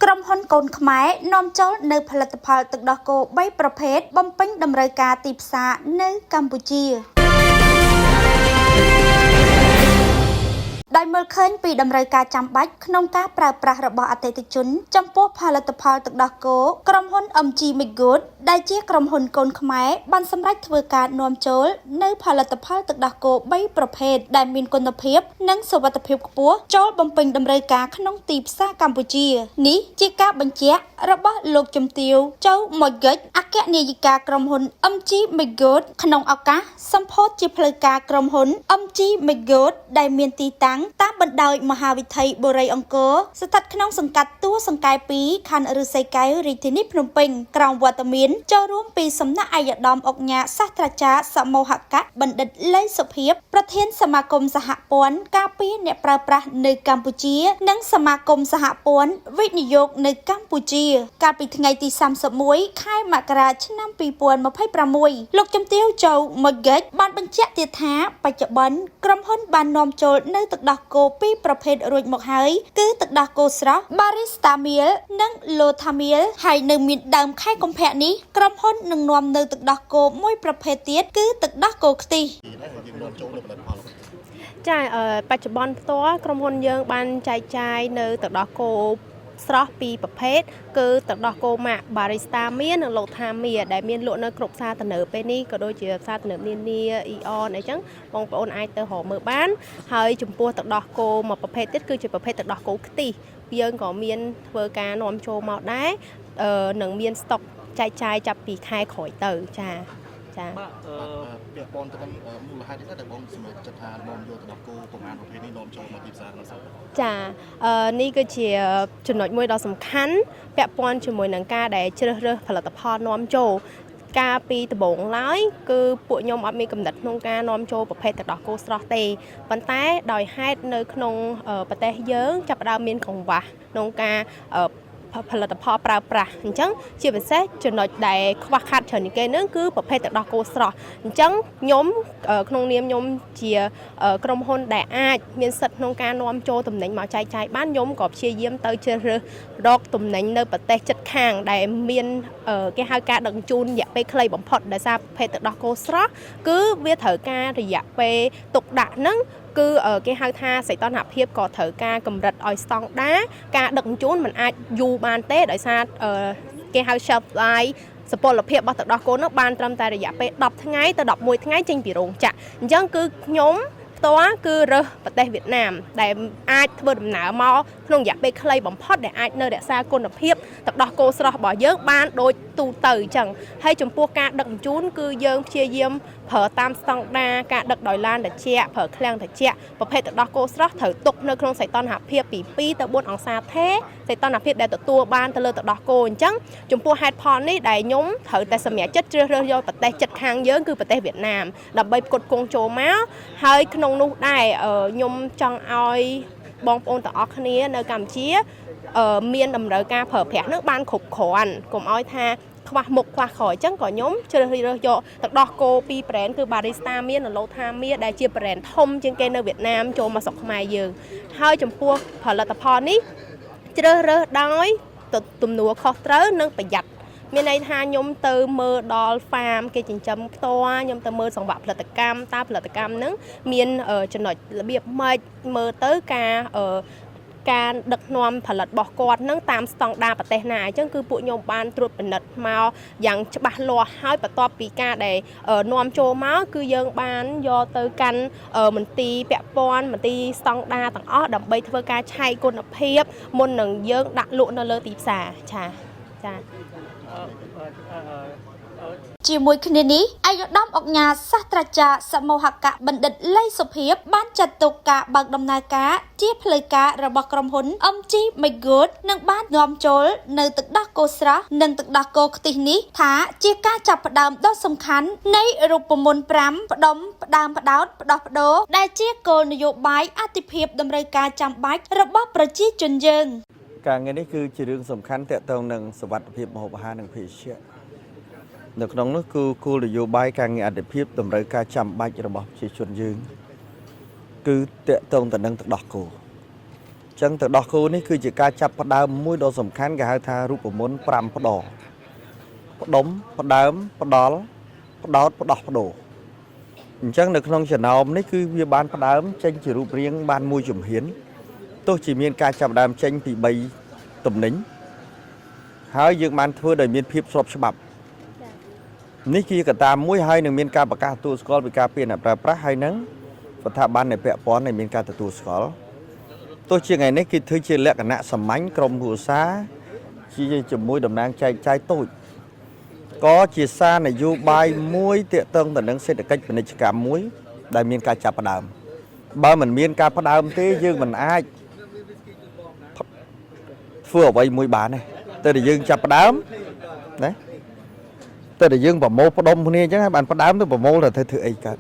ក្រុមហ៊ុនកូនខ្មែរនាំចូលនៅផលិតផលទឹកដោះគោ3ប្រភេទបំពេញតម្រូវការទីផ្សារនៅកម្ពុជាដោយមើលឃើញពីតម្រូវការចាំបាច់ក្នុងការប្រើប្រាស់របស់អតិថិជនចំពោះផលិតផលទឹកដោះគោក្រុមហ៊ុន MG Megood ដែលជាក្រុមហ៊ុនកូនខ្មែរបានសម្រេចធ្វើការនាំចូលនៅផលិតផលទឹកដោះគោ3ប្រភេទដែលមានគុណភាពនិងសុវត្ថិភាពខ្ពស់ចូលបំពេញតម្រូវការក្នុងទីផ្សារកម្ពុជានេះជាការបញ្ជាក់របស់លោកជំទាវចៅម៉ុយហ្គិចអគ្គនាយិកាក្រុមហ៊ុន MG Megood ក្នុងឱកាសសម្ពោធជាផ្លូវការក្រុមហ៊ុន MG Megood ដែលមានទីតាំងតាមបណ្ដោយមហាវិថីបុរីអង្គរស្ថិតក្នុងសង្កាត់ទួលសង្កែ2ខណ្ឌឫស្សីកែវរាជធានីភ្នំពេញក្រោមវត្តមានចូលរួមពីសំណាក់អាយដាមអុកញ៉ាសាស្ត្រាចារ្យសមោហកៈបណ្ឌិតលេងសុភាពប្រធានសមាគមសហព័ន្ធការពារអ្នកប្រើប្រាស់នៅកម្ពុជានិងសមាគមសហព័ន្ធវិនិយោគនៅកម្ពុជាកាលពីថ្ងៃទី31ខែមករាឆ្នាំ2026លោកជំទាវចៅម៉ុយហ្គិចបានបញ្ជាក់ទៀតថាបច្ចុប្បន្នក្រុមហ៊ុនបាននាំចូលនៅទឹកដោះគោពីរប្រភេទរួចមកហើយគឺទឹកដោះគោស្រស់ Barista Meal និង Lotha Meal ហើយនៅមានដើមខែកុម្ភៈនេះក្រុមហ៊ុននឹងនាំនៅទឹកដោះគោមួយប្រភេទទៀតគឺទឹកដោះគោខ្ទិះចាបច្ចុប្បន្នផ្ទាល់ក្រុមហ៊ុនយើងបានចែកចាយនៅទឹកដោះគោស្រស់ពីរប្រភេទគឺទឹកដោះគោម៉ាក់ Barista មាននិង Lotha មានដែលមានលក់នៅគ្រប់ផ្សារទំនើបពេលនេះក៏ដូចជាផ្សារទំនើបនានា Eon អីចឹងបងប្អូនអាចទៅរកមើលបានហើយចំពោះទឹកដោះគោមួយប្រភេទទៀតគឺជាប្រភេទទឹកដោះគោខ្ទិះយើងក៏មានធ្វើការនាំចូលមកដែរនឹងមានស្តុកចែកចាយចាប់ពីខែក្រោយទៅចាបាទពាក់ព័ន្ធទៅនឹងមូលហេតុនេះដែលបងសម្រាប់ចិត្តថាបងយកទឹកដោះគោប្រមាណប្រភេទនេះនាំចូលមកទីផ្សារក្នុងស្រុកចានេះគឺជាចំណុចមួយដ៏សំខាន់ពាក់ព័ន្ធជាមួយនឹងការដែលជ្រើសរើសផលិតផលនាំចូលការពីដំបូងឡើយគឺពួកខ្ញុំអត់មានកំណត់ក្នុងការនាំចូលប្រភេទទឹកដោះគោស្រស់ទេប៉ុន្តែដោយហេតុនៅក្នុងប្រទេសយើងចាប់ផ្ដើមមានកង្វះក្នុងការផលិតផលប្រើប្រាស់អញ្ចឹងជាពិសេសចំណុចដែលខ្វះខាតច្រើនជាងគេនឹងគឺប្រភេទទឹកដោះគោស្រស់អញ្ចឹងខ្ញុំក្នុងនាមខ្ញុំជាក្រុមហ៊ុនដែលអាចមានសិទ្ធិក្នុងការនាំចូលទំនិញមកចែកចាយបានខ្ញុំក៏ព្យាយាមទៅជ្រើសរើសរកទំនិញនៅប្រទេសជិតខាងដែលមានគេហៅការដឹកជញ្ជូនរយៈពេលខ្លីបំផុតដោយសារប្រភេទទឹកដោះគោស្រស់គឺវាត្រូវការរយៈពេលទុកដាក់ហ្នឹងគឺគេហៅថាសីតុណ្ហភាពក៏ត្រូវការកម្រិតឲ្យស្តង់ដារការដឹកជញ្ជូនมันអាចយូរបានទេដោយសារគេហៅ shelf life សុពលភាពរបស់ទឹកដោះគោនោះបានត្រឹមតែរយៈពេល10ថ្ងៃទៅ11ថ្ងៃចេញពីរោងចក្រអញ្ចឹងគឺខ្ញុំផ្ទាល់គឺរើសប្រទេសវៀតណាមដែលអាចធ្វើដំណើរមកក្នុងរយៈពេលខ្លីបំផុតដែលអាចនៅរក្សាគុណភាពទឹកដោះគោស្រស់របស់យើងបានដូចទូទៅអញ្ចឹងហើយចំពោះការដឹកជញ្ជូនគឺយើងព្យាយាមប្រើតាមស្តង់ដារការដឹកដោយឡានត្រជាក់ប្រើឃ្លាំងត្រជាក់ប្រភេទទឹកដោះគោស្រស់ត្រូវទុកនៅក្នុងសីតុណ្ហភាពពី2ទៅ4អង្សាថេរសីតុណ្ហភាពដែលទទួលបានទៅលើទឹកដោះគោអញ្ចឹងចំពោះហេតុផលនេះដែលខ្ញុំត្រូវតែសម្រេចចិត្តជ្រើសរើសយកប្រទេសជិតខាងយើងគឺប្រទេសវៀតណាមដើម្បីផ្គត់ផ្គង់ចូលមកហើយក្នុងនោះដែរខ្ញុំចង់ឲ្យបងប្អូនទាំងអស់គ្នានៅកម្ពុជាមានតម្រូវការប្រើប្រាស់នឹងបានគ្រប់គ្រាន់កុំឲ្យថាខ្វះមុខខ្វះក្រោយអញ្ចឹងក៏ខ្ញុំជ្រើសរើសយកទឹកដោះគោពីរ brand គឺ Barista មាននិង Lotha មានដែលជា brand ធំជាងគេនៅវៀតណាមចូលមកស្រុកខ្មែរយើងហើយចំពោះផលិតផលនេះជ្រើសរើសដោយទំនួលខុសត្រូវនិងប្រយ័ត្នមានន័យថាខ្ញុំទៅមើលដល់ farm គេចិញ្ចឹមផ្ទាល់ខ្ញុំទៅមើលសង្វាក់ផលិតកម្មតើផលិតកម្មហ្នឹងមានចំណុចរបៀបម៉េចមើលទៅការដឹកនាំផលិតរបស់គាត់នឹងតាមស្តង់ដារប្រទេសណាអញ្ចឹងគឺពួកខ្ញុំបានត្រួតពិនិត្យមកយ៉ាងច្បាស់លាស់ហើយបន្ទាប់ពីការដែលនាំចូលមកគឺយើងបានយកទៅកាន់មន្ទីរពាក់ព័ន្ធមន្ទីរស្តង់ដារទាំងអស់ដើម្បីធ្វើការឆែកគុណភាពមុននឹងយើងដាក់លក់នៅលើទីផ្សារចាជាមួយគ្នានេះអាយដាមអុកញ៉ាសាស្ត្រាចារ្យសមោហកៈបណ្ឌិតលេងសុភាពបានចាត់ទុកការបើកដំណើរការជាផ្លូវការរបស់ក្រុមហ៊ុន MG Megood និងបាននាំចូលនៅទឹកដោះគោស្រស់និងទឹកដោះគោខ្ទិះនេះថាជាការចាប់ផ្ដើមដ៏សំខាន់នៃរូបមន្ត5ផ្ដុំផ្ដើមផ្ដោតផ្ដោះប្ដូរដែលជាគោលនយោបាយអាទិភាពតម្រូវការចាំបាច់របស់ប្រជាជនយើងការងារនេះគឺជារឿងសំខាន់ទាក់ទងនឹងសុវត្ថិភាពម្ហូបអាហារនិងភេសជ្ជៈនៅក្នុងនោះគឺគោលនយោបាយការងារអាទិភាពតម្រូវការចាំបាច់របស់ប្រជាជនយើងគឺទាក់ទងទៅនឹងទឹកដោះគោ ចឹងទៅដោះគោនេះគឺជាការចាប់ផ្ដើមមួយដ៏សំខាន់គេហៅថារូបមន្ត5ផ្ដោផ្ដុំផ្ដើមផ្ដល់ផ្ដោតផ្ដោះផ្ដោអញ្ចឹងនៅក្នុងចំណោមនេះគឺវាបានផ្ដើមចេញជារូបរាងបានមួយជំហានទោះជាមានការចាប់ផ្ដើមចេញពី3ទំនិញហើយយើងបានធ្វើដោយមានភាពស្របច្បាប់នេះជាកត្តាមួយហើយនឹងមានការប្រកាសទទួលស្គាល់ពីការពៀនអ្នកប្រើប្រាស់ហើយនឹងស្ថាប័ននៃពាក់ព័ន្ធដែលមានការទទួលស្គាល់ទោះជាថ្ងៃនេះគេធ្វើជាលក្ខណៈសាមញ្ញក្រុមគ្រួសារជាជាមួយតំណាងចែកចាយតូចក៏ជាសារនយោបាយមួយទាក់ទងទៅនឹងសេដ្ឋកិច្ចពាណិជ្ជកម្មមួយដែលមានការចាប់ផ្ដើមបើមិនមានការផ្ដើមទេយើងមិនអាចធ្វើអ្វីមួយបានទេតែយើងចាប់ផ្ដើមណាតែយើងប្រមូលផ្ដុំគ្នាអញ្ចឹងហើយបានផ្ដើមទៅប្រមូលទៅធ្វើអីកើត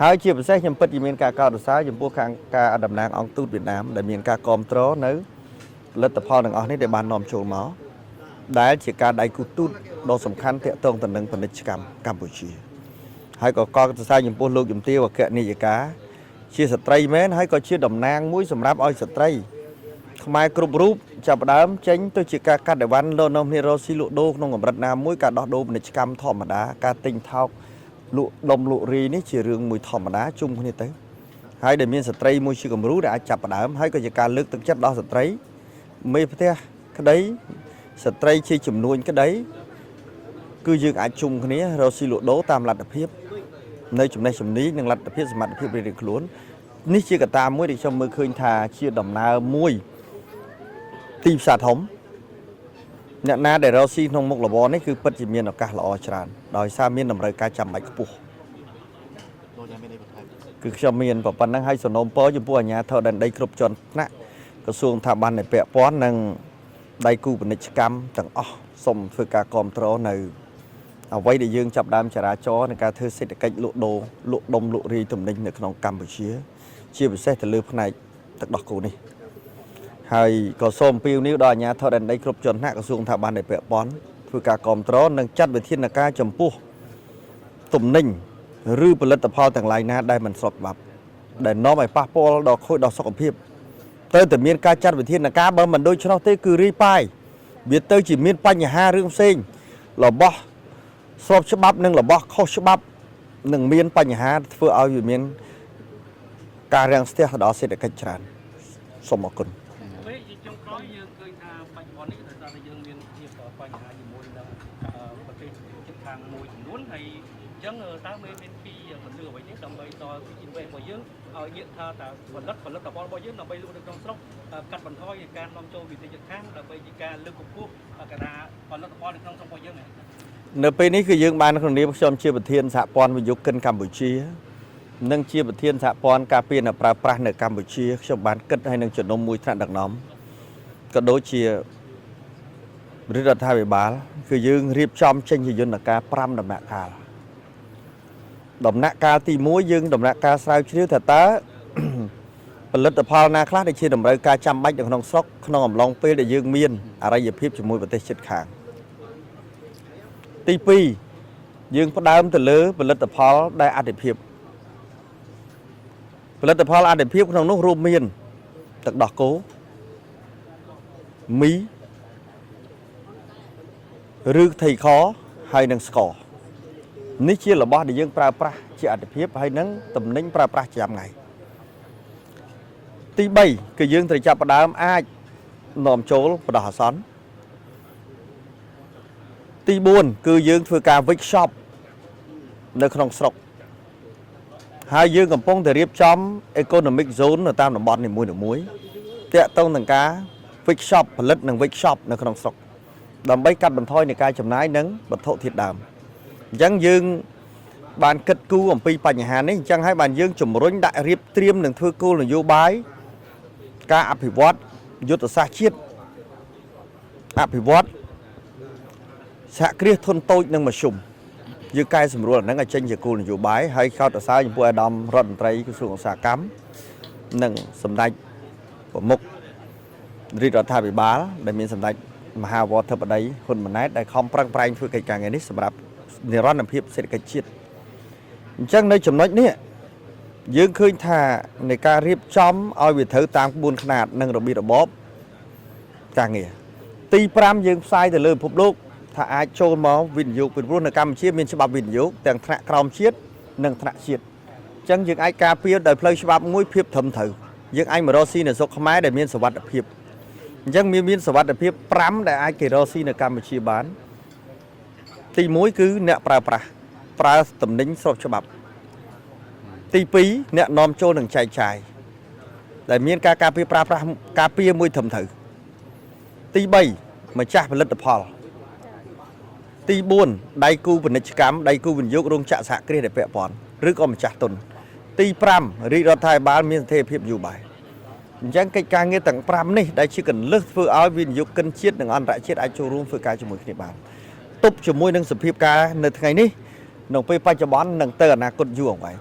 ហើយជាពិសេសខ្ញុំពិតជាមានការកោតសរសើរចំពោះខាងការតំណាងអង្គទូតវៀតណាមដែលមានការគ្រប់គ្រងនៅផលិតផលទាំងអស់នេះដែលបាននាំចូលមកដែលជាការដៃគូទូតដ៏សំខាន់ទាក់ទងទៅនឹងពាណិជ្ជកម្មកម្ពុជាហើយក៏កោតសរសើរចំពោះលោកជំទាវអគ្គនាយិកាជាស្ត្រីមែនហើយក៏ជាតំណាងមួយសម្រាប់ឲ្យស្ត្រីខ្មែរគ្រប់រូបចាប់ផ្ដើមចេញទៅជាការកាត់អីវ៉ាន់លោកនាំគ្នារកស៊ីលក់ដូរក្នុងកម្រិតណាមួយការដោះដូរពាណិជ្ជកម្មធម្មតាការទិញថោកលក់ដុំលក់រីនេះជារឿងមួយធម្មតាជុំគ្នាទៅហើយដែលមានស្ត្រីមួយជាគំរូដែលអាចចាប់ផ្ដើមហើយក៏ជាការលើកទឹកចិត្តដល់ស្ត្រីមេផ្ទះក្តីស្ត្រីជាចំនួនក្តីគឺយើងអាចជុំគ្នារកស៊ីលក់ដូរតាមលទ្ធភាពនៅចំណេះជំនាញនិងលទ្ធភាពសមត្ថភាពរៀងៗខ្លួននេះជាកត្តាមួយដែលខ្ញុំមើលឃើញថាជាដំណើរមួយទីផ្សារធំអ្នកណាដែលរកស៊ីក្នុងមុខរបរនេះគឺពិតជាមានឱកាសល្អច្រើនដោយសារមានតម្រូវការចាំបាច់ខ្ពស់គឺខ្ញុំមានប៉ុណ្ណឹងហើយសំណូមពរចំពោះអាជ្ញាធរដែនដីគ្រប់ជាន់ថ្នាក់ក្រសួងស្ថាប័ននៃពាក់ព័ន្ធនិងដៃគូពាណិជ្ជកម្មទាំងអស់សូមធ្វើការគ្រប់គ្រងនៅអ្វីដែលយើងចាប់ដើមចរាចរណ៍ในការធ្វើសេដ្ឋកិច្ចលក់ដូរលក់ដុំលក់រាយទំនិញនៅក្នុងកម្ពុជាជាពិសេសទៅលើផ្នែកទឹកដោះគោនេះហើយក៏សូមអំពាវនាវដល់អាជ្ញាធរដែនដីគ្រប់ជាន់ថ្នាក់ក្រសួងស្ថាប័ននៃពាក់ព័ន្ធធ្វើការគ្រប់គ្រងនិងចាត់វិធានការចំពោះទំនិញឬផលិតផលទាំងឡាយណាដែលមិនស្របច្បាប់ដែលនាំឲ្យប៉ះពាល់ដល់ខូចដល់សុខភាពទៅតែមានការចាត់វិធានការបើមិនដូច្នោះទេគឺរីប៉ាយវាទៅជាមានបញ្ហារឿងផ្សេងរបស់ស្របច្បាប់និងរបស់ខុសច្បាប់នឹងមានបញ្ហាធ្វើឲ្យវាមានការរាំងស្ទះដល់សេដ្ឋកិច្ចច្រើនសូមអរគុណពេលជាចុងក្រោយយើងឃើញថាបច្ចុប្បន្ននេះដោយសារតែយើងមានភាពបញ្ហាជាមួយនឹងប្រទេសជិតខាងមួយចំនួនហើយអញ្ចឹងតើមានពីពលិអ្វីនេះដើម្បីដល់ទីវេរបស់យើងឲ្យងាកថាតើផលិតផលរបស់យើងដើម្បីលក់នៅក្នុងស្រុកកាត់បន្ថយការនាំចូលពីប្រទេសជិតខាងដើម្បីជាការលើកកម្ពស់កណ្ដាលផលិតផលនៅក្នុងស្រុករបស់យើងនៅពេលនេះគឺយើងបានក្នុងនាមខ្ញុំជាប្រធានសហព័ន្ធវិនិយោគិនកម្ពុជានិងជាប្រធានសហព័ន្ធការពារអ្នកប្រើប្រាស់នៅកម្ពុជាខ្ញុំបានគិតឲ្យនឹងជំនុំមួយថ្នាក់ដឹកនាំក៏ដូចជារដ្ឋាភិបាលគឺយើងរៀបចំចេញជាយន្តការ5ដំណាក់កាលដំណាក់កាលទី1យើងដំណាក់កាលស្រាវជ្រាវថាតើផលិតផលណាខ្លះដែលជាតម្រូវការចាំបាច់នៅក្នុងស្រុកក្នុងអំឡុងពេលដែលយើងមានអរិយភាពជាមួយប្រទេសជិតខាងទី2យើងផ្ដើមទៅលើផលិតផលដែលអតិភិបផលិតផលអតិភិបក្នុងនោះរួមមានទឹកដោះគោមីឬថៃខហើយនិងស្ករនេះជារបស់ដែលយើងប្រើប្រាស់ជាអតិភិបហើយនិងតំណែងប្រើប្រាស់ចាំថ្ងៃទី3គឺយើងត្រូវចាប់ផ្ដើមអាចនាំចូលបដោះអាសន្នទី4គឺយើងធ្វើការវិចខ្ចប់នៅក្នុងស្រុកហើយយើងកំពុងតែរៀបចំ economic zone នៅតាមតំបន់នីមួយៗតាក់ទងនឹងការវិចខ្ចប់ផលិតនិងវិចខ្ចប់នៅក្នុងស្រុកដើម្បីកាត់បន្ថយនៃការចំណាយនិងវត្ថុធាតុដើមអញ្ចឹងយើងបានគិតគូរអំពីបញ្ហានេះអញ្ចឹងហើយបានយើងជំរុញដាក់រៀបត្រៀមនិងធ្វើគោលនយោបាយការអភិវឌ្ឍយុទ្ធសាស្ត្រជាតិអភិវឌ្ឍសហគ្រាសធុនតូចនិងមធ្យមយើងកែសម្រួលអាហ្នឹងឲ្យចេញជាគោលនយោបាយហើយកោតសរសើរចំពោះអាដាមរដ្ឋមន្ត្រីក្រសួងឧស្សាហកម្មនិងសម្ដេចប្រមុខរាជរដ្ឋាភិបាលដែលមានសម្ដេចមហាវត្តធិបតីហ៊ុនម៉ាណែតដែលខំប្រឹងប្រែងធ្វើកិច្ចការងារនេះសម្រាប់និរន្តរភាពសេដ្ឋកិច្ចជាតិអញ្ចឹងនៅចំណុចនេះ យើងឃើញថានៃការរៀបចំឲ្យវាត្រូវតាមក្បួនខ្នាតនិងរបៀបរបបការងារទី5យើងផ្សាយទៅលើពិភពលោកថាអាចចូលមកវិនិយោគពីព្រោះនៅកម្ពុជាមានច្បាប់វិនិយោគទាំងថ្នាក់ក្រោមជាតិនិងថ្នាក់ជាតិអញ្ចឹងយើងអាចការពារដោយផ្លូវច្បាប់មួយភាពត្រឹមត្រូវយើងអាចមករកស៊ីនៅស្រុកខ្មែរដែលមានសុវត្ថិភាពអញ្ចឹងមានសុវត្ថិភាព5ដែលអាចគេរកស៊ីនៅកម្ពុជាបានទី1គឺអ្នកប្រើប្រាស់ប្រើតំណែងស្របច្បាប់ទី2អ្នកនាំចូលនិងចែកចាយដែលមានការការពារប្រើប្រាស់ការពារមួយត្រឹមត្រូវទី3ម្ចាស់ផលិតផលទី4ដៃគូពាណិជ្ជកម្មដៃគូវិនិយោគរោងចក្រសហគ្រាសដែលពាក់ព័ន្ធឬក៏ម្ចាស់ទុនទី5រាជរដ្ឋាភិបាលមានស្ថិរភាពនយោបាយអញ្ចឹងកិច្ចការងារទាំង5នេះដែលជាកន្លឹះធ្វើឲ្យវិនិយោគិនជាតិនិងអន្តរជាតិអាចចូលរួមធ្វើការជាមួយគ្នាបានទប់ជាមួយនឹងសភាពការនៅថ្ងៃនេះក្នុងពេលបច្ចុប្បន្ននិងទៅអនាគតយូរអង្វែង